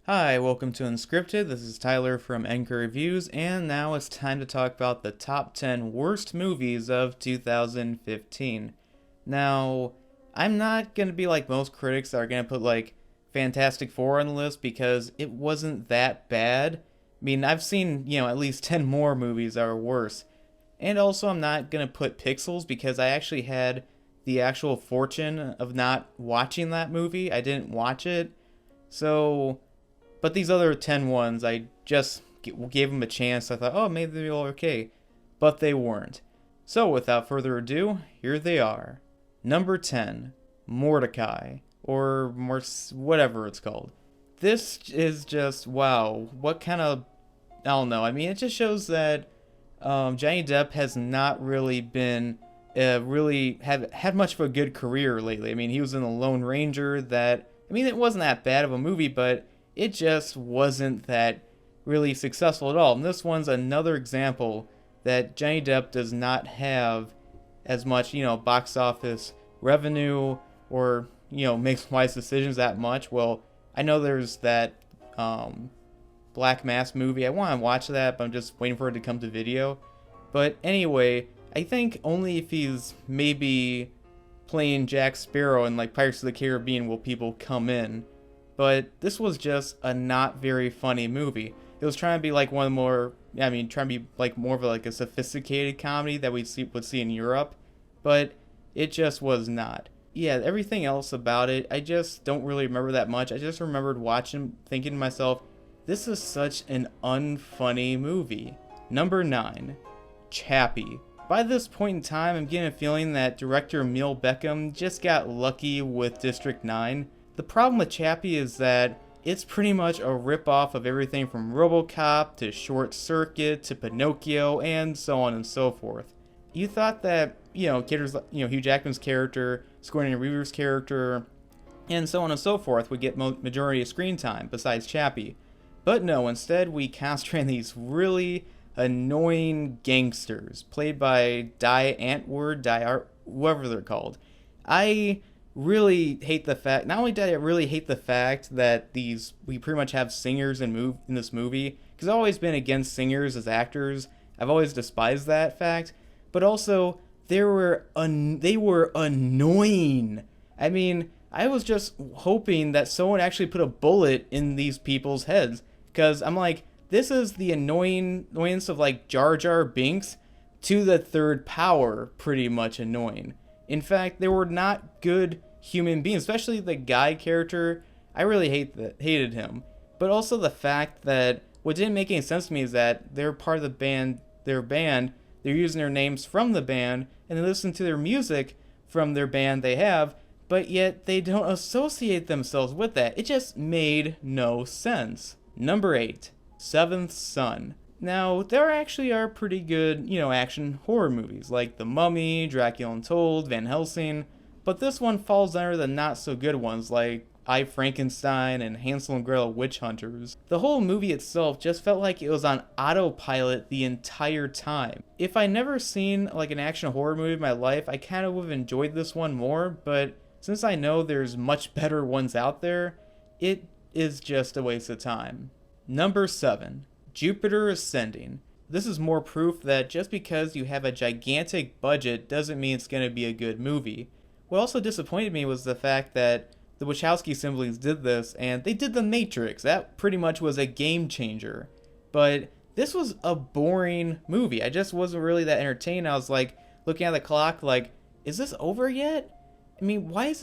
Hi, welcome to Unscripted. This is Tyler from Anchor Reviews, and now it's time to talk about the top 10 worst movies of 2015. Now, I'm not going to be like most critics that are going to put like Fantastic Four on the list because it wasn't that bad. I mean, I've seen, at least 10 more movies that are worse. And also, I'm not going to put Pixels because I actually had the actual fortune of not watching that movie. I didn't watch it. So, but these other 10 ones, I just gave them a chance. I thought, oh, maybe they'll be okay. But they weren't. So without further ado, here they are. Number 10, Mordecai, or whatever it's called. This is just, wow, what kind of, I don't know. I mean, it just shows that Johnny Depp has not really been, really had much of a good career lately. I mean, he was in The Lone Ranger that, I mean, it wasn't that bad of a movie, but it just wasn't that really successful at all. And this one's another example that Johnny Depp does not have as much, box office revenue or, makes wise decisions that much. Well, I know there's that Black Mass movie. I want to watch that, but I'm just waiting for it to come to video. But anyway, I think only if he's maybe playing Jack Sparrow in like Pirates of the Caribbean will people come in. But this was just a not very funny movie. It was trying to be like one of the more, trying to be like more of like a sophisticated comedy that would see in Europe, but it just was not. Yeah, everything else about it, I just don't really remember that much. I just remembered watching, thinking to myself, this is such an unfunny movie. Number 9, Chappie. By this point in time, I'm getting a feeling that director Emil Beckham just got lucky with District 9. The problem with Chappie is that it's pretty much a ripoff of everything from RoboCop to Short Circuit to Pinocchio and so on and so forth. You thought that, characters, Hugh Jackman's character, Sigourney Weaver's character, and so on and so forth would get majority of screen time besides Chappie. But no, instead we concentrate on these really annoying gangsters played by whoever they're called. I really hate the fact, not only did I really hate the fact that we pretty much have singers in this movie, because I've always been against singers as actors. I've always despised that fact, but also they were annoying. I mean, I was just hoping that someone actually put a bullet in these people's heads, because I'm like, this is the annoyance of like Jar Jar Binks to the third power, pretty much annoying. In fact, they were not good human beings, especially the guy character. I really hated him. But also the fact that what didn't make any sense to me is that they're part of their band, they're using their names from the band, and they listen to their music from their band they have, but yet they don't associate themselves with that. It just made no sense. Number 8, Seventh Son. Now, there actually are pretty good, action horror movies, like The Mummy, Dracula Untold, Van Helsing, but this one falls under the not-so-good ones, like I, Frankenstein and Hansel and Gretel Witch Hunters. The whole movie itself just felt like it was on autopilot the entire time. If I never seen, like, an action horror movie in my life, I kind of would have enjoyed this one more, but since I know there's much better ones out there, it is just a waste of time. Number 7. Jupiter Ascending. This is more proof that just because you have a gigantic budget doesn't mean it's going to be a good movie. What also disappointed me was the fact that the Wachowski siblings did this, and they did The Matrix. That pretty much was a game changer. But this was a boring movie. I just wasn't really that entertained. I was like, looking at the clock like, is this over yet? I mean, why?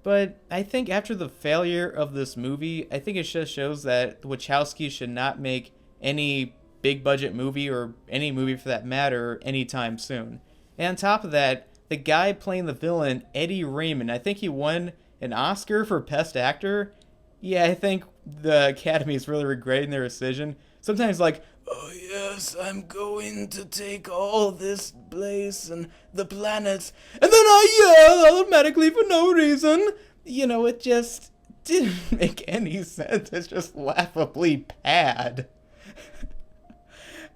But I think after the failure of this movie, I think it just shows that the Wachowskis should not make any big budget movie, or any movie for that matter, anytime soon. And on top of that, the guy playing the villain, Eddie Raymond, I think he won an Oscar for Best Actor. Yeah, I think the Academy is really regretting their decision. Sometimes like, oh yes, I'm going to take all this place and the planets, and then I yell automatically for no reason. It just didn't make any sense. It's just laughably bad.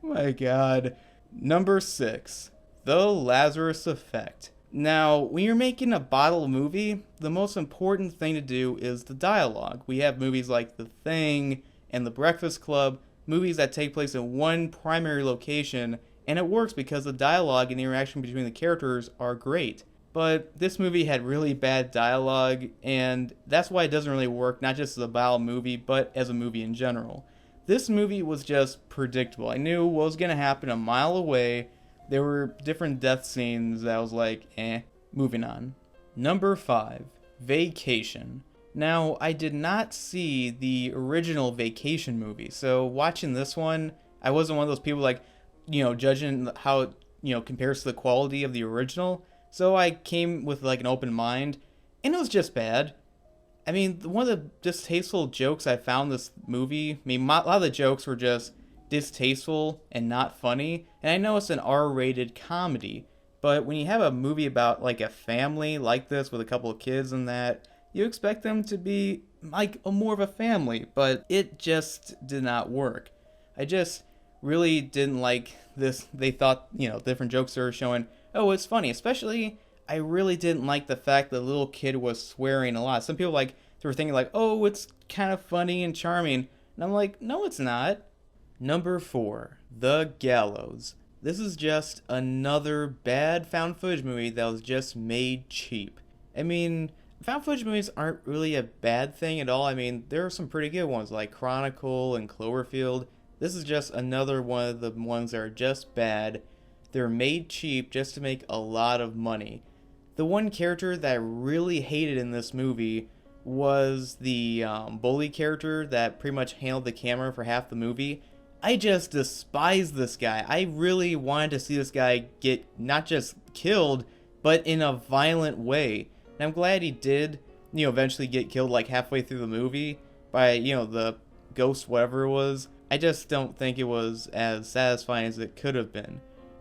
My God. Number 6. The Lazarus Effect. Now, when you're making a bottle movie, the most important thing to do is the dialogue. We have movies like The Thing and The Breakfast Club, movies that take place in one primary location, and it works because the dialogue and the interaction between the characters are great. But this movie had really bad dialogue, and that's why it doesn't really work, not just as a bottle movie, but as a movie in general. This movie was just predictable. I knew what was going to happen a mile away. There were different death scenes that I was like, eh, moving on. Number 5, Vacation. Now, I did not see the original Vacation movie, so watching this one, I wasn't one of those people like, judging how it, compares to the quality of the original. So I came with like an open mind, and it was just bad. I mean, one of the distasteful jokes I found in this movie, I mean, a lot of the jokes were just distasteful and not funny. And I know it's an R-rated comedy, but when you have a movie about like a family like this with a couple of kids and that, you expect them to be like more of a family, but it just did not work. I just really didn't like this. They thought, different jokes they were showing, oh, it's funny. Especially, I really didn't like the fact the little kid was swearing a lot. Some people they were thinking like, oh, it's kind of funny and charming. And I'm like, no, it's not. Number 4, The Gallows. This is just another bad found footage movie that was just made cheap. I mean, found footage movies aren't really a bad thing at all. I mean, there are some pretty good ones like Chronicle and Cloverfield. This is just another one of the ones that are just bad. They're made cheap just to make a lot of money. The one character that I really hated in this movie was the bully character that pretty much handled the camera for half the movie. I just despise this guy. I really wanted to see this guy get not just killed, but in a violent way. And I'm glad he did, eventually get killed like halfway through the movie by, the ghost, whatever it was. I just don't think it was as satisfying as it could have been.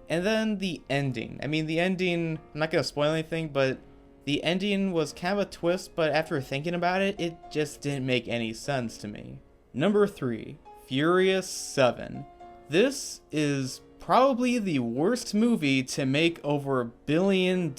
And then the ending. I mean, the ending, I'm not going to spoil anything, but the ending was kind of a twist, but after thinking about it, it just didn't make any sense to me. Number 3, Furious 7. This is probably the worst movie to make over $1 billion.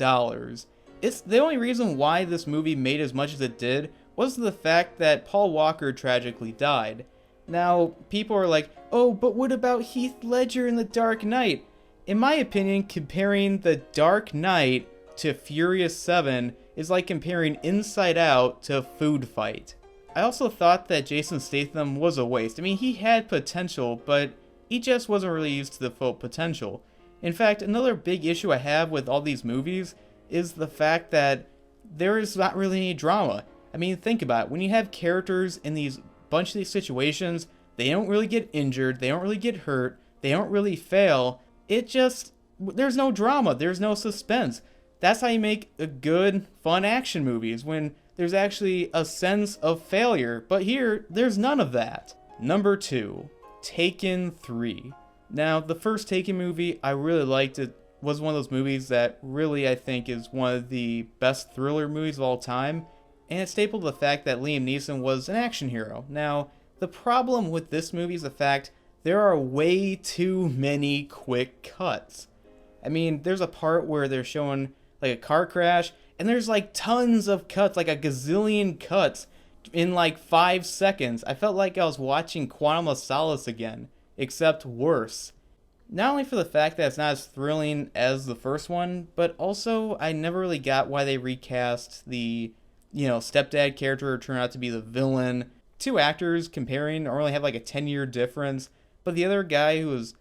It's the only reason why this movie made as much as it did was the fact that Paul Walker tragically died. Now, people are like, oh, but what about Heath Ledger in The Dark Knight? In my opinion, comparing The Dark Knight to Furious 7 is like comparing Inside Out to Food Fight. I also thought that Jason Statham was a waste. I mean, he had potential, but he just wasn't really used to the full potential. In fact, another big issue I have with all these movies is the fact that there is not really any drama. I mean, think about it. When you have characters in these bunch of these situations, they don't really get injured, they don't really get hurt, they don't really fail. There's no drama, there's no suspense. That's how you make a good, fun action movies, when there's actually a sense of failure. But here, there's none of that. Number 2, Taken 3. Now, the first Taken movie, I really liked it. Was one of those movies that really, I think, is one of the best thriller movies of all time. And it stapled the fact that Liam Neeson was an action hero. Now, the problem with this movie is the fact there are way too many quick cuts. I mean, there's a part where they're showing like a car crash, and there's like tons of cuts, like a gazillion cuts in like 5 seconds. I felt like I was watching Quantum of Solace again, except worse. Not only for the fact that it's not as thrilling as the first one, but also I never really got why they recast the, stepdad character turned out to be the villain. 2 actors comparing only have like a 10-year difference, but the other guy who was,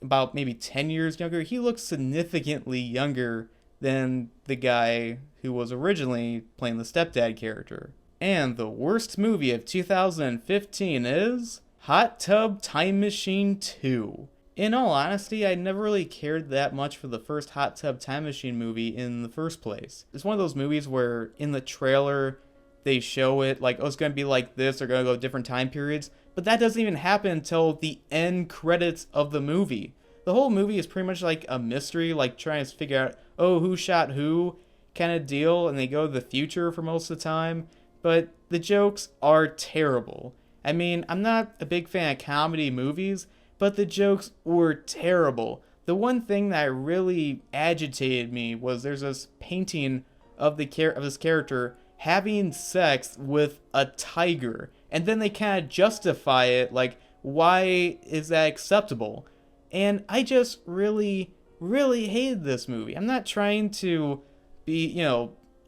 about maybe 10 years younger, he looks significantly younger than the guy who was originally playing the stepdad character. And the worst movie of 2015 is Hot Tub Time Machine 2. In all honesty, I never really cared that much for the first Hot Tub Time Machine movie in the first place. It's one of those movies where in the trailer they show it like, oh, it's going to be like this, they're going to go different time periods, but that doesn't even happen until the end credits of the movie. The whole movie is pretty much like a mystery, like trying to figure out, oh, who shot who kind of deal, and they go to the future for most of the time, but the jokes are terrible. I mean, I'm not a big fan of comedy movies, but the jokes were terrible. the one thing that really agitated me was there's this painting of this character having sex with a tiger, and then they kind of justify it like, why is that acceptable? And I just really, really hated this movie. I'm not trying to be,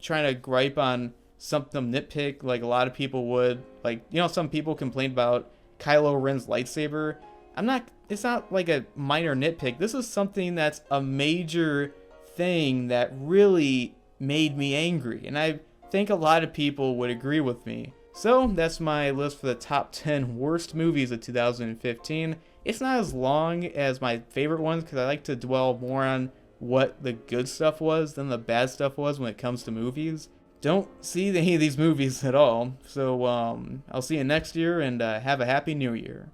trying to gripe on something nitpick like a lot of people would. Like, some people complain about Kylo Ren's lightsaber. It's not like a minor nitpick. This is something that's a major thing that really made me angry. And I think a lot of people would agree with me. So that's my list for the top 10 worst movies of 2015. It's not as long as my favorite ones because I like to dwell more on what the good stuff was than the bad stuff was when it comes to movies. Don't see any of these movies at all. So I'll see you next year, and have a happy new year.